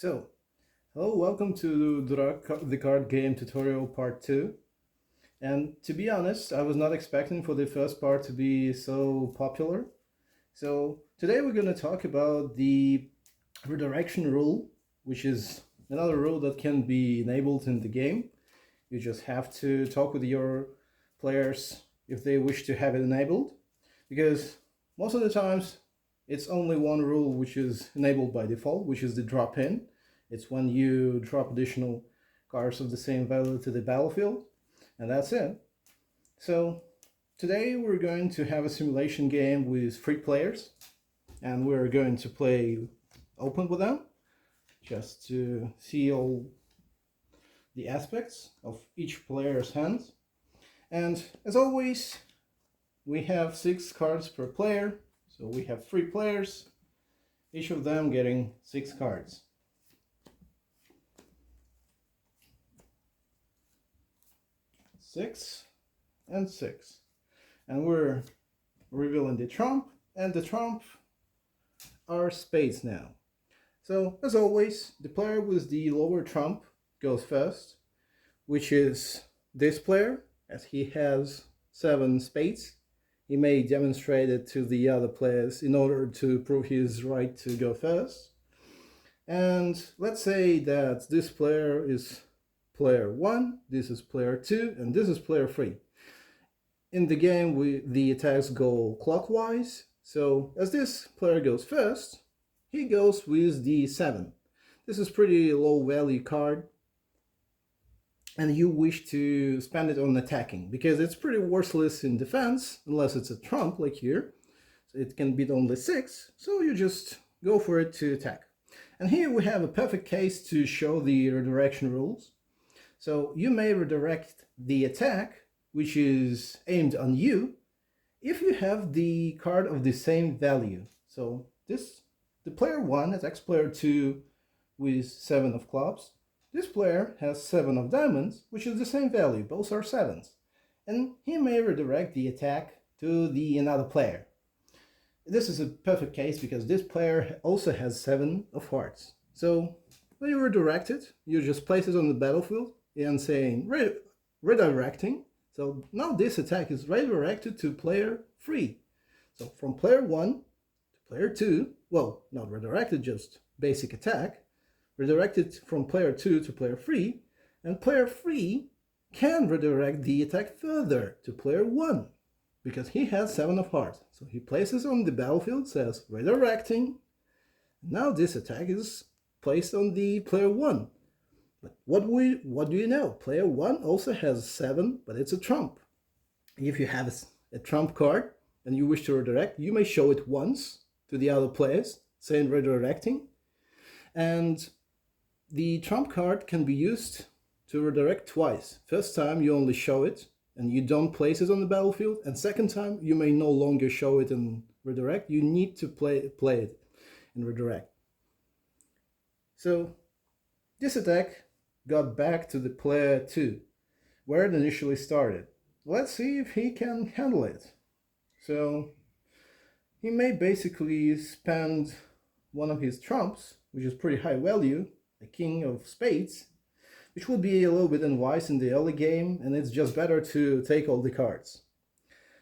So, hello, welcome to Durak, the card game tutorial part 2. And to be honest, I was not expecting for the first part to be so popular. So, today we're going to talk about the redirection rule, which is another rule that can be enabled in the game. You just have to talk with your players if they wish to have it enabled, because most of the times it's only one rule which is enabled by default, which is the drop in. It's when you drop additional cards of the same value to the battlefield, and that's it. So today we're going to have a simulation game with 3 players, and we're going to play open with them just to see all the aspects of each player's hands. And as always, we have 6 cards per player, so we have 3 players, each of them getting 6 cards. Six and 6. And we're revealing the trump, and the trump are spades now. So, as always, the player with the lower trump goes first, which is this player, as he has 7 spades. He may demonstrate it to the other players in order to prove his right to go first. And let's say that this player is player 1, this is player 2, and this is player 3. In the game, the attacks go clockwise, so as this player goes first, he goes with the 7. This is pretty low value card, and you wish to spend it on attacking, because it's pretty worthless in defense, unless it's a trump like here. So it can beat only 6, so you just go for it to attack. And here we have a perfect case to show the redirection rules. So you may redirect the attack, which is aimed on you, if you have the card of the same value. So the player 1 attacks player 2 with 7 of clubs. This player has 7 of diamonds, which is the same value, both are 7s. And he may redirect the attack to another player. This is a perfect case because this player also has 7 of hearts. So when you redirect it, you just place it on the battlefield and saying redirecting. So now this attack is redirected to player 3. So from player 1 to player 2, well, not redirected, just basic attack, redirected from player 2 to player 3, and player 3 can redirect the attack further to player 1 because he has 7 of hearts. So he places on the battlefield, says redirecting. Now this attack is placed on the player 1. But what do you know? Player 1 also has 7, but it's a trump. If you have a trump card and you wish to redirect, you may show it once to the other players, saying redirecting. And the trump card can be used to redirect twice. First time you only show it and you don't place it on the battlefield, and second time you may no longer show it and redirect. You need to play it and redirect. So this attack got back to the player 2, where it initially started. Let's see if he can handle it. So he may basically spend one of his trumps, which is pretty high value, a king of spades, which would be a little bit unwise in the early game, and it's just better to take all the cards.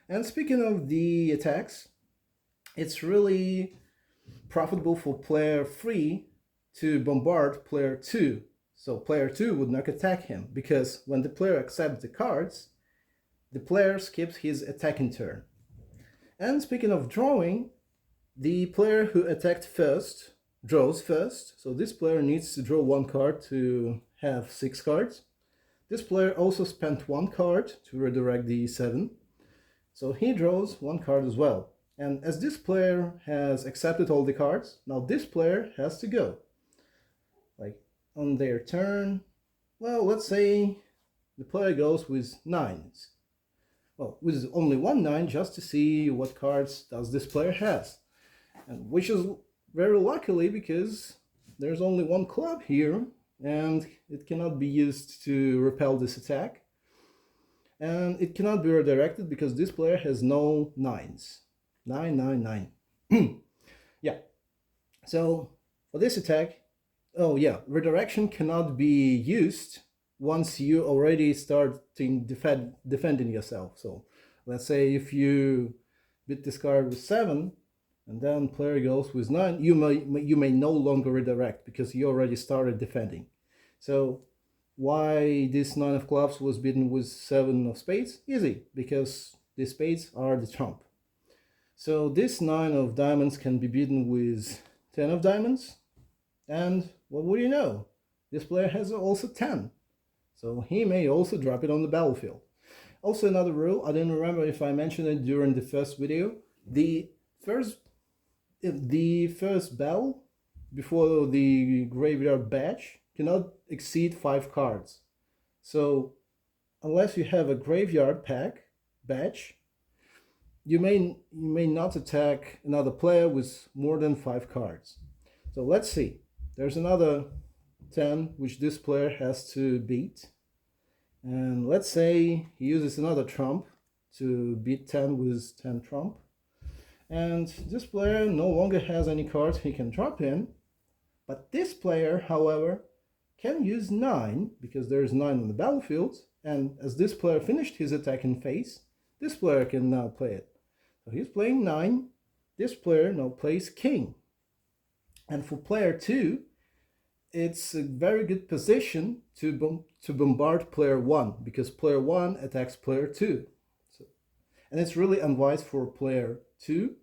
And speaking of the attacks, it's really profitable for player 3 to bombard player 2. So player 2 would not attack him, because when the player accepts the cards, the player skips his attacking turn. And speaking of drawing, the player who attacked first draws first, so this player needs to draw 1 card to have 6 cards. This player also spent 1 card to redirect the 7, so he draws 1 card as well. And as this player has accepted all the cards, now this player has to go. Like on their turn, well, let's say the player goes with 9s. Well, with only 1 9, just to see what cards does this player has. And which is very luckily, because there's only 1 club here, and it cannot be used to repel this attack. And it cannot be redirected because this player has no 9s. 9, 9, 9. Yeah. So for this attack, Oh yeah, redirection cannot be used once you already starting defending yourself. So let's say if you beat this card with 7 and then player goes with 9, you may no longer redirect because you already started defending. So why this 9 of clubs was beaten with 7 of spades? Easy, because the spades are the trump. So this 9 of diamonds can be beaten with 10 of diamonds, and what would you know? This player has also 10, so he may also drop it on the battlefield. Also, another rule, I don't remember if I mentioned it during the first video, the first bell before the graveyard badge cannot exceed 5 cards. So unless you have a graveyard pack badge, you may not attack another player with more than 5 cards. So let's see. There's another 10 which this player has to beat. And let's say he uses another trump to beat 10 with 10 trump. And this player no longer has any cards he can drop in. But this player, however, can use 9 because there's 9 on the battlefield. And as this player finished his attack in phase, this player can now play it. So he's playing 9. This player now plays king. And for player 2, it's a very good position to bombard player 1 because player 1 attacks player 2. So, and it's really unwise for player 2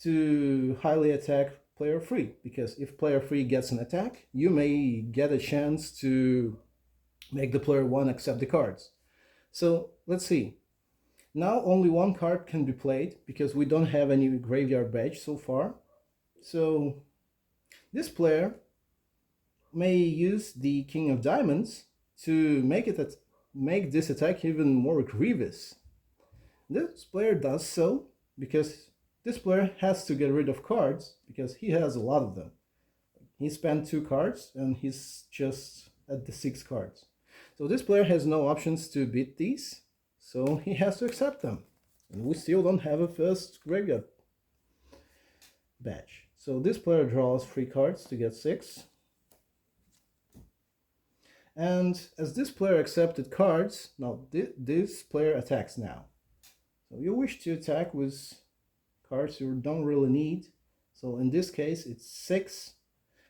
to highly attack player 3 because if player 3 gets an attack, you may get a chance to make the player 1 accept the cards. So let's see. Now only one card can be played because we don't have any graveyard badge so far. So this player may use the king of diamonds to make this attack even more grievous. This player does so because this player has to get rid of cards because he has a lot of them. He spent 2 cards and he's just at the 6 cards. So this player has no options to beat these, so he has to accept them. And we still don't have a first graveyard badge. So this player draws 3 cards to get 6. And as this player accepted cards, now this player attacks now. So you wish to attack with cards you don't really need. So in this case, it's 6.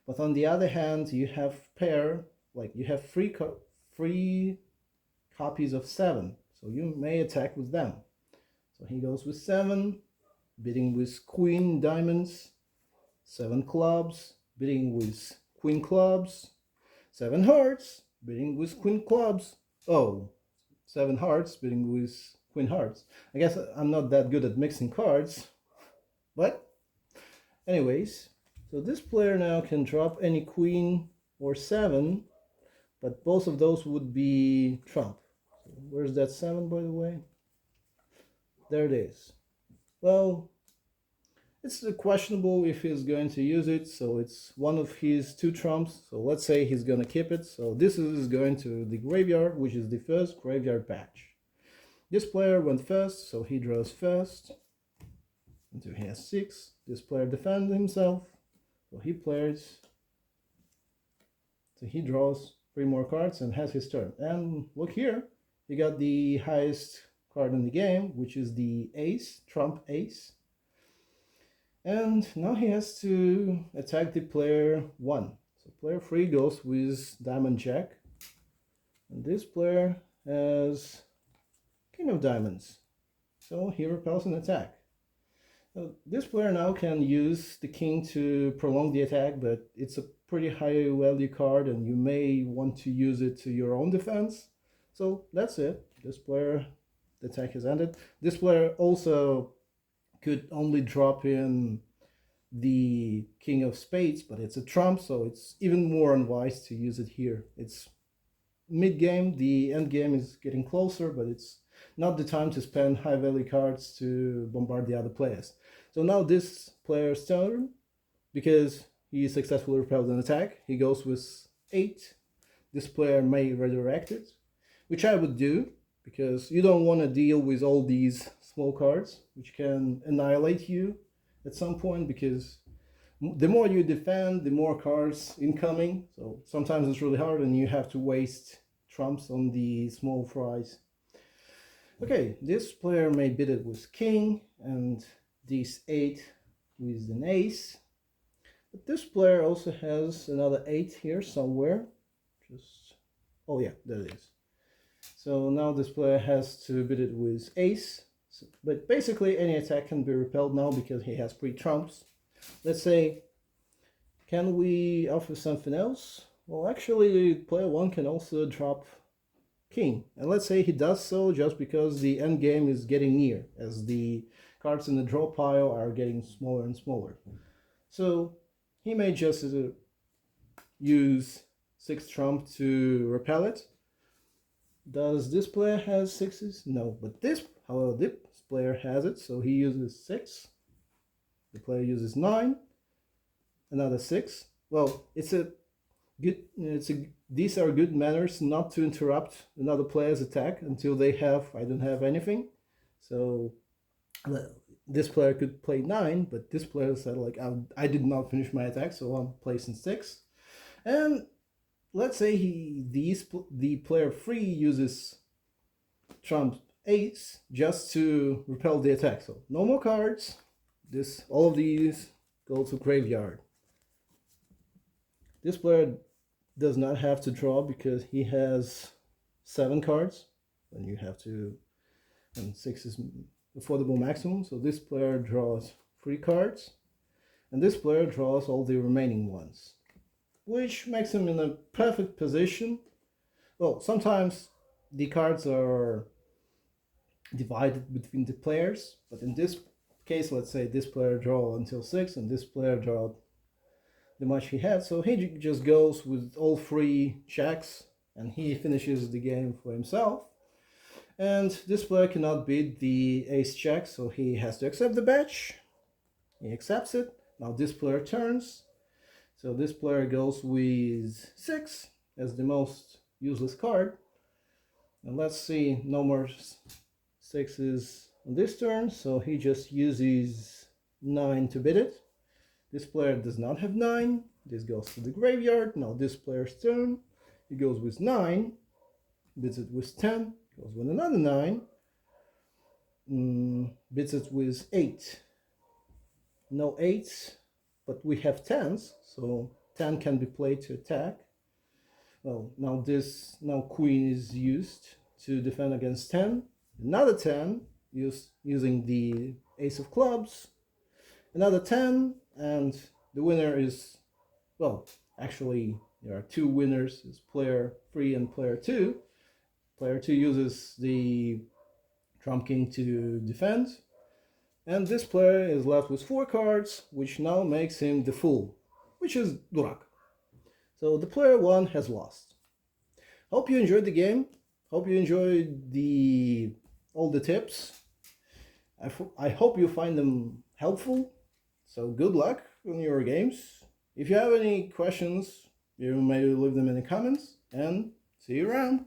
But on the other hand, you have pair, like you have 3 copies of 7. So you may attack with them. So he goes with 7, beating with queen diamonds, 7 clubs, beating with queen clubs, 7 hearts, beating with queen clubs. Oh, 7 hearts, beating with queen hearts. I guess I'm not that good at mixing cards, but anyways, so this player now can drop any queen or 7, but both of those would be trump. So where's that 7, by the way? There it is. Well, it's questionable if he's going to use it, so it's one of his 2 trumps. So let's say he's going to keep it. So this is going to the graveyard, which is the first graveyard patch. This player went first, so he draws first until he has 6. This player defends himself, so he plays. So he draws 3 more cards and has his turn. And look here, he got the highest card in the game, which is the ace, trump ace. And now he has to attack the player 1. So player 3 goes with diamond jack. And this player has king of diamonds. So he repels an attack. So this player now can use the king to prolong the attack, but it's a pretty high value card and you may want to use it to your own defense. So that's it. This player, the attack is ended. This player also could only drop in the king of spades, but it's a trump, so it's even more unwise to use it here. It's mid-game, the end game is getting closer, but it's not the time to spend high value cards to bombard the other players. So now this player's turn, because he successfully repelled an attack, he goes with 8. This player may redirect it, which I would do, because you don't want to deal with all these small cards, which can annihilate you at some point, because the more you defend, the more cards incoming. So sometimes it's really hard and you have to waste trumps on the small fries. Okay, this player may bid it with king and these 8 with an ace. But this player also has another 8 here somewhere. Oh yeah, there it is. So now this player has to bid it with ace. But basically any attack can be repelled now because he has pre-trumps. Let's say, can we offer something else? Well, actually, player 1 can also drop king. And let's say he does so just because the end game is getting near, as the cards in the draw pile are getting smaller and smaller. So he may just use 6 trump to repel it. Does this player has 6s? No, but however, this player has it, so he uses 6. The player uses 9, another 6. Well, these are good manners not to interrupt another player's attack until they have, I don't have anything. So this player could play 9, but this player said like, I did not finish my attack, so I'm placing 6. And let's say the player 3 uses trump ace just to repel the attack. So no more cards. All of these go to graveyard. This player does not have to draw because he has 7 cards, and you have to, and 6 is affordable maximum. So this player draws 3 cards, and this player draws all the remaining ones, which makes him in a perfect position. Well, sometimes the cards are divided between the players, but in this case, let's say this player draw until 6 and this player draw the much he had, so he just goes with all 3 checks and he finishes the game for himself. And this player cannot beat the ace check, so he has to accept the batch. He accepts it. Now this player turns, so this player goes with 6 as the most useless card. And let's see, no more 6s on this turn, so he just uses 9 to bid it. This player does not have 9. This goes to the graveyard. Now this player's turn. He goes with 9. Bids it with 10. Goes with another 9. Bids it with 8. No 8s, but we have 10s. So 10 can be played to attack. Well, now queen is used to defend against 10. Another 10 using the ace of clubs. Another 10. And the winner is, well, actually there are 2 winners, is player 3 and player 2. Player 2 uses the trump king to defend, and this player is left with 4 cards, which now makes him the fool, which is Durak. So the player 1 has lost. Hope you enjoyed the game. Hope you enjoyed all the tips. I hope you find them helpful. So good luck on your games. If you have any questions, you may leave them in the comments, and see you around.